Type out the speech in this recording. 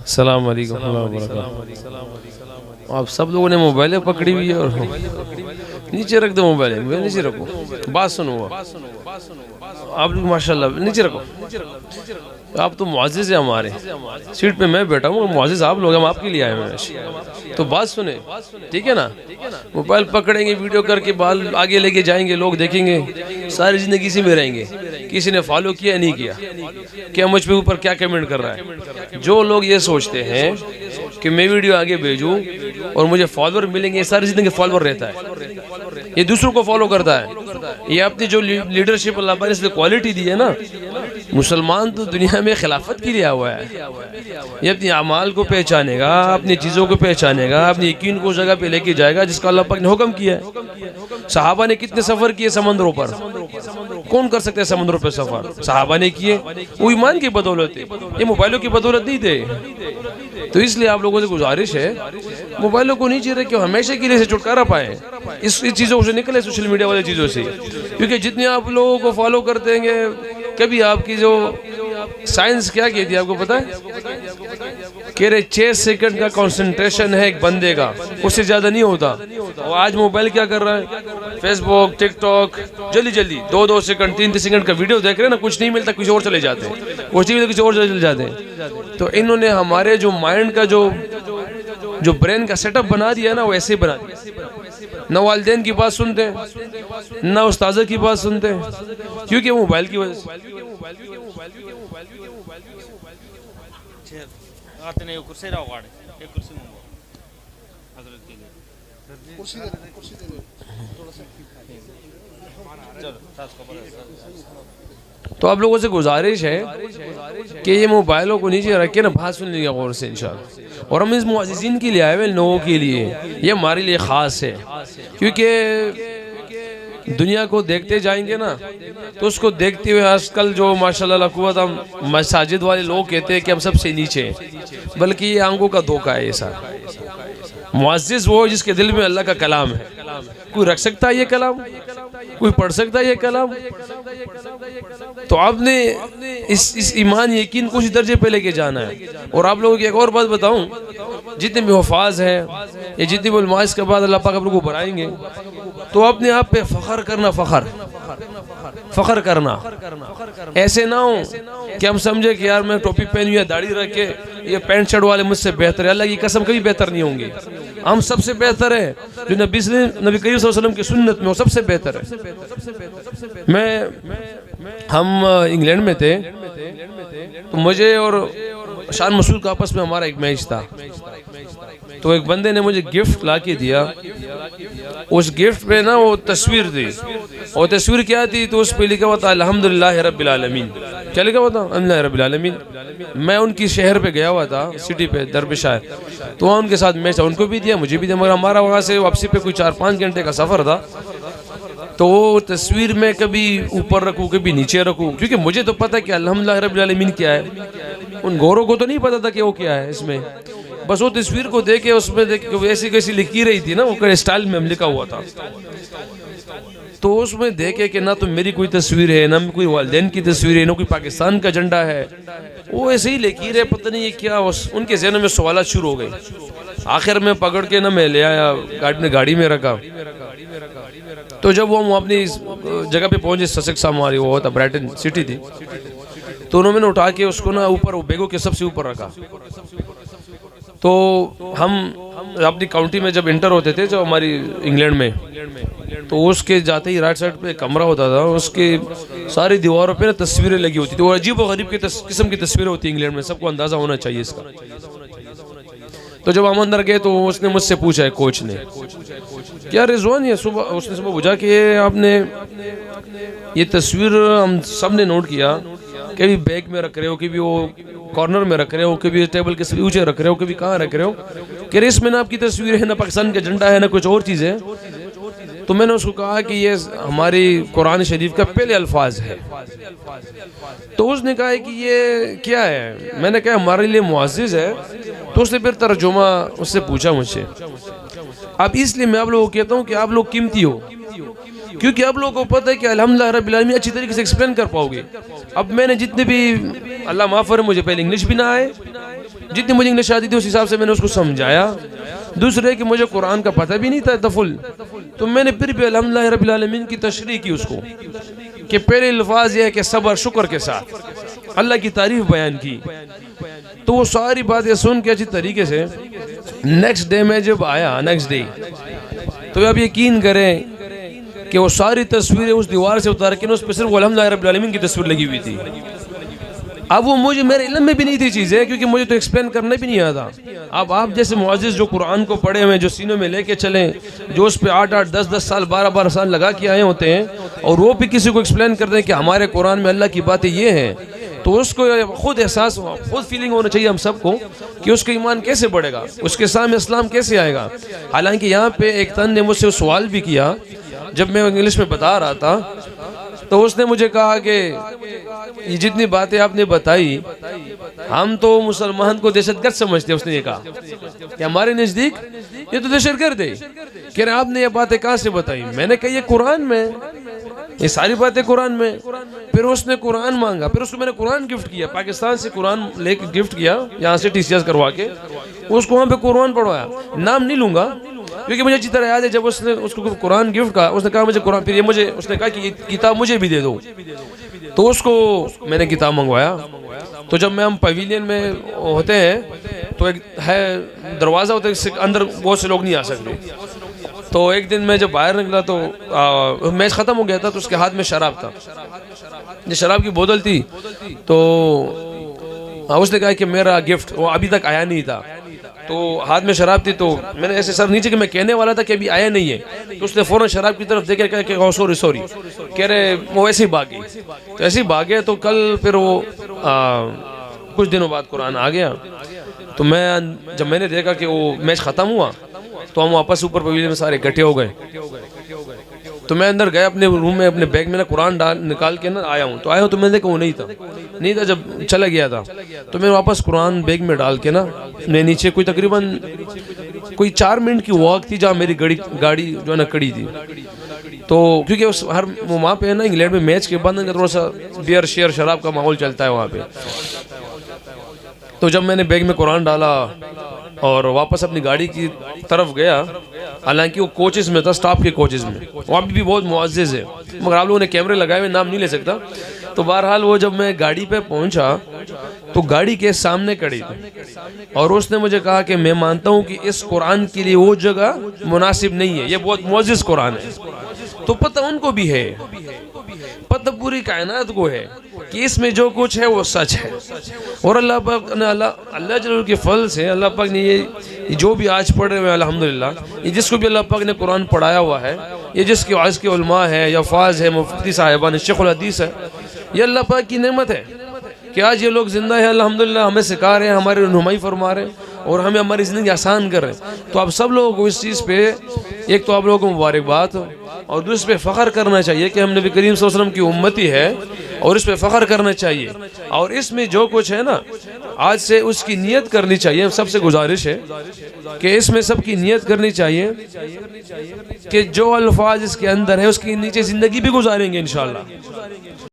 अस्सलाम वालेकुम। आप सब लोगों ने मोबाइलें पकड़ी हुई है और नीचे रख दो मोबाइल, नीचे रखो, बात सुनो। आप लोग माशाल्लाह नीचे रखो। आप तो मुअज़्ज़िज़ है हमारे, सीट पे मैं बैठा हूँ, मुअज़्ज़िज़ आप लोग, हम आपके लिए आए हैं। तो बात सुने, ठीक है ना। मोबाइल पकड़ेंगे, वीडियो करके बाल आगे लेके जाएंगे, लोग देखेंगे, सारी ज़िंदगी इसी में रहेंगे। किसी ने फॉलो किया नहीं किया, क्या मुझ पे ऊपर क्या कमेंट कर रहा है। जो लोग ये सोचते हैं कि मैं वीडियो आगे भेजूं और मुझे फॉलोअर मिलेंगे, सारी ज़िंदगी फॉलोअर रहता है, ये दूसरों को फॉलो करता है। ये अपनी जो लीडरशिप अल्लाह पाक ने इसलिए क्वालिटी दी है ना, मुसलमान तो दुनिया में खिलाफत के लिए हुआ है। ये अपनी अमाल को पहचानेगा, अपनी चीज़ों को पहचानेगा, अपनी यकीन को जगह पे लेके जाएगा जिसका अल्लाह पाक ने हुक्म किया है। सहाबा ने कितने सफ़र किए समंदरों पर, कौन कर सकते हैं समंदरों पर सफ़र? सहाबा ने किए, वो ईमान की बदौलत है, ये मोबाइलों की बदौलत नहीं थे। तो इसलिए आप लोगों से गुजारिश है, मोबाइलों को नीचे रख के हमेशा के लिए से छुटकारा पाए, इस चीज़ों से निकले, सोशल मीडिया वाली चीज़ों से। क्योंकि जितने आप लोगों को फॉलो करते हैं, कभी आपकी जो साइंस क्या कहती है आपको पता है? कह रहे 6 सेकंड का कंसंट्रेशन है एक बंदे का, उससे ज़्यादा नहीं होता। और आज मोबाइल क्या कर रहा है, फेसबुक, टिकटॉक, जल्दी जल्दी 2-2 सेकंड 3-3 सेकंड का वीडियो देख रहे हैं ना, कुछ नहीं मिलता, किसी और चले जाते हैं, कुछ नहीं मिलता, किसी और चले जाते हैं। तो इन्होंने हमारे जो माइंड का जो ब्रेन का सेटअप बना दिया ना, वो ऐसे ही बना दिया। न वालिदैन की बात सुनते हैं, न उस्ताज़ की बात सुनते हैं, क्योंकि मोबाइल की वजह से। तो आप लोगों से गुजारिश है कि ये मोबाइलों को नीचे रख के ना बात सुन लीजिए गौर से इंशाअल्लाह। और हम इस मुअज़्ज़िज़ीन के लिए आए हुए लोगों के लिए, ये हमारे लिए ख़ास है, क्योंकि दुनिया को देखते जाएंगे ना, तो उसको देखते हुए आजकल जो माशाल्लाह ला कुव्वत, हम मसाजिद वाले लोग कहते हैं कि हम सबसे नीचे हैं, बल्कि ये आंखों का धोखा है। ऐसा मुअज़्ज़िज़ वो जिसके दिल में अल्लाह का कलाम है। कोई रख सकता है ये कलाम, कोई पढ़ सकता है ये कलाम। तो आपने इस ईमान यकीन को इस दर्जे पे लेके जाना है। और आप लोगों की एक और बात बताऊं, जितने भी हुफ़ाज़ हैं, ये जितने भी उलमा इसके बाद अल्लाह पाक आप लोगों को बढ़ाएंगे, तो अपने आप पे फ़ख्र करना, फ़ख्र करना। ऐसे ना हो कि हम समझे कि यार मैं टोपी पहनी है, दाढ़ी रख के, ये पैंट शर्ट वाले मुझसे बेहतर है। अल्लाह की कसम कभी बेहतर नहीं होंगे। हम सबसे बेहतर है जो नबी करीम सल्लल्लाहु अलैहि वसल्लम की सुन्नत में, वो सबसे बेहतर है। हम इंग्लैंड में थे, तो मुझे और शान मसूद का आपस में हमारा एक मैच था। तो एक बंदे ने मुझे गिफ्ट ला के दिया। उस गिफ्ट पे ना वो तस्वीर थी, और तस्वीर क्या थी, तो उस पे लिखा हुआ था अल्हम्दुलिल्लाह रब्बिल आलमीन। क्या लिखा हुआ था? अल्हम्दुलिल्लाह रब्बिल आलमीन। मैं उनकी शहर पे गया हुआ था, सिटी पे, दरबशायर। तो वहाँ उनके साथ मैच, उनको भी दिया, मुझे भी दिया, मगर हमारा वहाँ से वापसी पे कोई 4-5 घंटे का सफ़र था। तो वो तस्वीर में कभी ऊपर रखूँ, कभी नीचे रखूँ, क्योंकि मुझे तो पता है कि अल्हम्दुलिल्लाह रब्बिल आलमीन क्या है। उन गौरों को तो नहीं पता था कि वो क्या है इसमें। बस वो तस्वीर को देखे, उसमें देख वैसी कैसी लिखी रही थी ना, वो स्टाइल में लिखा हुआ था। तो उसमें देखे कि ना तो मेरी कोई तस्वीर है, ना कोई वालिदैन की तस्वीर है, ना कोई पाकिस्तान का झंडा है, वो ऐसे ही लिखी रहे, पता नहीं ये क्या। उनके ज़हन में सवाल शुरू हो गए। आखिर में पकड़ के ना मैं ले आया, गाड़ी में रखा। तो जब वो अपनी जगह पे पहुंचे, ससेक्स हमारी वो था, ब्राइटन सिटी थी, तो उन्होंने उठा के उसको ना ऊपर, बैगों के सबसे ऊपर रखा। तो हम अपनी काउंटी में जब इंटर होते थे, जो हमारी इंग्लैंड में, तो उसके जाते ही राइट साइड पे कमरा होता था, उसके सारी दीवारों पे ना तस्वीरें लगी होती थी। वो अजीब व गरीब किस्म की तस्वीरें होती है इंग्लैंड में, सबको अंदाज़ा होना चाहिए इसका। तो जब हम अंदर गए, तो उसने मुझसे पूछा है, कोच ने, क्या रिजवान, ये उसने सुबह बुझा कि आपने ये तस्वीर हम सब ने नोट किया, कभी बैग में रख रहे हो, कभी वो कॉर्नर में रख रहे हो, कभी टेबल के ऊंचे रख रहे हो, कभी कहाँ रख रहे हो, कि इसमें ना आपकी तस्वीर है, ना पाकिस्तान का झंडा है, ना कुछ और चीज़ है। तो मैंने उसको कहा कि ये हमारी कुरान शरीफ का पहले अल्फाज है। तो उसने कहा कि ये क्या है? मैंने कहा हमारे लिए मुअज़्ज़िज़ है। तो उसने फिर तर्जुमा उससे पूछा मुझसे। अब इसलिए मैं आप लोगों को कहता हूँ कि आप लोग कीमती हो, क्योंकि आप लोगों को पता है कि अल्हम्दुलिल्लाह रब्बिल आलमीन अच्छी तरीके से एक्सप्लेन कर पाओगे। अब मैंने जितने भी, अल्लाह माफ़ करे, मुझे पहले इंग्लिश भी ना आए, जितनी मुझे इंग्लिश आती थी उस हिसाब से मैंने उसको समझाया। दूसरे कि मुझे कुरान का पता भी नहीं था तफुल, तो मैंने फिर भी अल्हम्दुलिल्लाह रब्बिल आलमीन की तशरीह की उसको कि पहले अल्फाज ये है कि सब्र शुक्र के साथ अल्लाह की तारीफ बयान की। तो वो सारी बातें सुन के अच्छी तरीके से नेक्स्ट डे में जब आया, नेक्स्ट डे, तो आप यकीन करें कि वो सारी तस्वीरें उस दीवार से उतार के उस पर सिर्फ अल्हम्दुलिल्लाह रब्बिल आलमीन की तस्वीर लगी हुई थी। अब वो मुझे मेरे इल्म में भी नहीं थी चीज़ें, क्योंकि मुझे तो एक्सप्लेन करना भी नहीं आता। अब आप जैसे मुअज़्ज़िज़ जो कुरान को पढ़े हुए, जो सीनों में लेके चलें, जो उस पर 8-8, 10-10 साल, 12-12 साल लगा के आए होते हैं, और वो भी किसी को एक्सप्लेन कर दें कि हमारे कुरान में अल्लाह की बातें ये हैं, तो उसको खुद एहसास, खुद फीलिंग होना चाहिए हम सबको कि उसका ईमान कैसे बढ़ेगा, उसके सामने इस्लाम कैसे आएगा। हालांकि यहाँ पे एक तन ने मुझसे सवाल भी किया जब मैं इंग्लिश में बता रहा था, तो उसने मुझे कहा कि ये जितनी बातें आपने बताई, हम तो मुसलमान को दहशतगर्द समझते हैं। उसने ये कहा कि हमारे नज़दीक ये तो दहशतगर्द है। कह रहे आपने ये बातें कहाँ से बताई? मैंने कहा ये कुरान में, ये सारी बातें कुरान में। फिर उसने कुरान मांगा, फिर उसको मैंने कुरान गिफ्ट किया, पाकिस्तान से कुरान लेके गिफ्ट किया, यहाँ से TCS करवा के उसको वहाँ पे कुरान पढ़वाया। नाम नहीं लूँगा क्योंकि मुझे अच्छी तरह याद है जब उसने उसको कुरान गिफ्ट कहा, उसने कहा मुझे कुरान, फिर ये मुझे उसने कहा कि ये किताब मुझे भी दे दो, तो उसको मैंने किताब मंगवाया। तो जब मैं हम पवेलियन में होते हैं तो एक है दरवाज़ा होता है, इससे अंदर बहुत से लोग नहीं आ सकते। तो एक दिन मैं जब बाहर निकला तो मैच ख़त्म हो गया था, तो उसके हाथ में शराब था, ये शराब की बोतल थी। तो उसने कहा कि मेरा गिफ्ट, वो अभी तक आया नहीं था, तो हाथ में शराब थी। तो मैंने ऐसे सर नीचे कि मैं कहने वाला था कि अभी आया नहीं है, तो उसने फ़ौरन शराब की तरफ देखे कहा कि सॉरी सॉरी, कह रहे वो ऐसे ही भागी। तो ऐसे ही भागे, तो कल फिर वो कुछ दिनों बाद कुरान आ गया। तो मैं जब मैंने देखा कि वो मैच ख़त्म हुआ, तो हम वापस ऊपर पवेलियन में सारे इकट्ठे हो गए। तो मैं अंदर गया अपने रूम में, अपने बैग में ना कुरान निकाल के ना आया हूँ। तो आया हूँ तो मैंने देखा वो नहीं था। जब चला गया था तो मैं वापस कुरान बैग में डाल के ना मैं नीचे कोई तकरीबन 4 मिनट की वॉक थी जहाँ मेरी गाड़ी जो है ना खड़ी थी। तो क्योंकि उस हर वहाँ पे है ना इंग्लैंड में मैच के बाद थोड़ा सा बियर शेयर शराब का माहौल चलता है वहाँ पे। तो जब मैंने बैग में कुरान डाला और वापस अपनी गाड़ी की तरफ गया, हालांकि वो कोचेस में था, स्टाफ के कोचेस में, वहाँ भी बहुत मुअज़्ज़िज़ है, मगर आप लोगों ने कैमरे लगाए हुए, नाम नहीं ले सकता। तो बहरहाल वो जब मैं गाड़ी पे पहुंचा तो गाड़ी के सामने खड़ी थी और उसने मुझे कहा कि मैं मानता हूँ कि इस कुरान के लिए वो जगह मुनासिब नहीं है, ये बहुत मुअज़्ज़िज़ कुरान है। तो पता उनको भी है, पता पूरी कायनात को है कि इसमें जो कुछ है वो सच है। और अल्लाह पाक ने अल्लाह जल्ल के फल से अल्लाह पाक ने ये जो भी आज पढ़ रहे हैं अल्हम्दुलिल्लाह, ये जिसको भी अल्लाह पाक ने कुरान पढ़ाया हुआ है, ये जिसके आज के उलमा है या फाज है, मुफ्ती साहिबान, शेखुल हदीस है, ये अल्लाह पाक की नेमत है कि आज ये लोग जिंदा है अल्हम्दुलिल्लाह, हमें सिखा रहे हैं, हमारी रहनुमाई फरमा रहे हैं और हमें हमारी ज़िंदगी आसान कर रहे हैं। तो आप सब लोगों को इस चीज़ पे एक तो आप लोगों को मुबारकबाद और दूसरे पे फ़ख्र करना चाहिए कि हम नबी करीम सल्लल्लाहु अलैहि वसल्लम की उम्मती है और इस पे फ़ख्र करना चाहिए। और इसमें जो कुछ है ना आज से उसकी नियत करनी चाहिए। सबसे गुजारिश है कि इसमें सबकी नियत करनी चाहिए कि जो अल्फाज इसके अंदर है उसके नीचे ज़िंदगी भी गुजारेंगे इंशाअल्लाह।